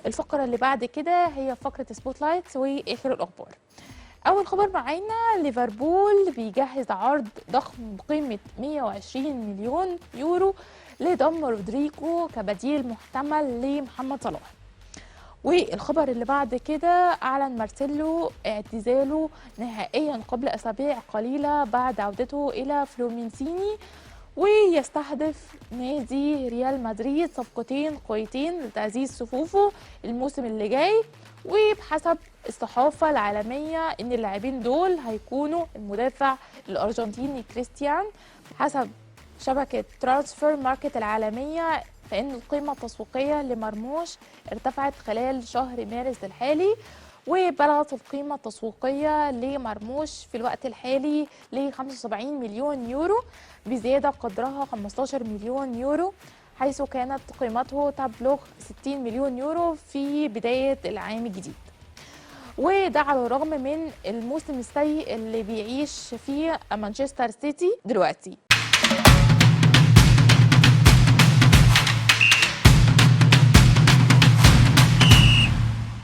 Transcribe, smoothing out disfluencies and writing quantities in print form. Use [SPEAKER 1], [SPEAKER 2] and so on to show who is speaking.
[SPEAKER 1] الفقرة اللي بعد كده هي فقرة سبوت لايت وآخر الأخبار. أول خبر معانا، ليفربول بيجهز عرض ضخم بقيمة 120 مليون يورو لضم رودريجو كبديل محتمل لمحمد صلاح. والخبر اللي بعد كده، أعلن مارسيلو اعتزاله نهائيا قبل أسابيع قليلة بعد عودته إلى فلومينسيني، ويستهدف نادي ريال مدريد صفقتين قويتين لتعزيز صفوفه الموسم اللي جاي. وبحسب الصحافة العالمية إن اللاعبين دول هيكونوا المدافع الأرجنتيني كريستيان. حسب شبكة ترانسفير ماركت العالمية، فإن القيمة التسويقية لمرموش ارتفعت خلال شهر مارس الحالي، وبلغت القيمة التسويقية لمرموش في الوقت الحالي ل 75 مليون يورو، بزيادة قدرها 15 مليون يورو، حيث كانت قيمته تبلغ 60 مليون يورو في بداية العام الجديد. وده على الرغم من الموسم السيء اللي بيعيش فيه مانشستر سيتي دلوقتي.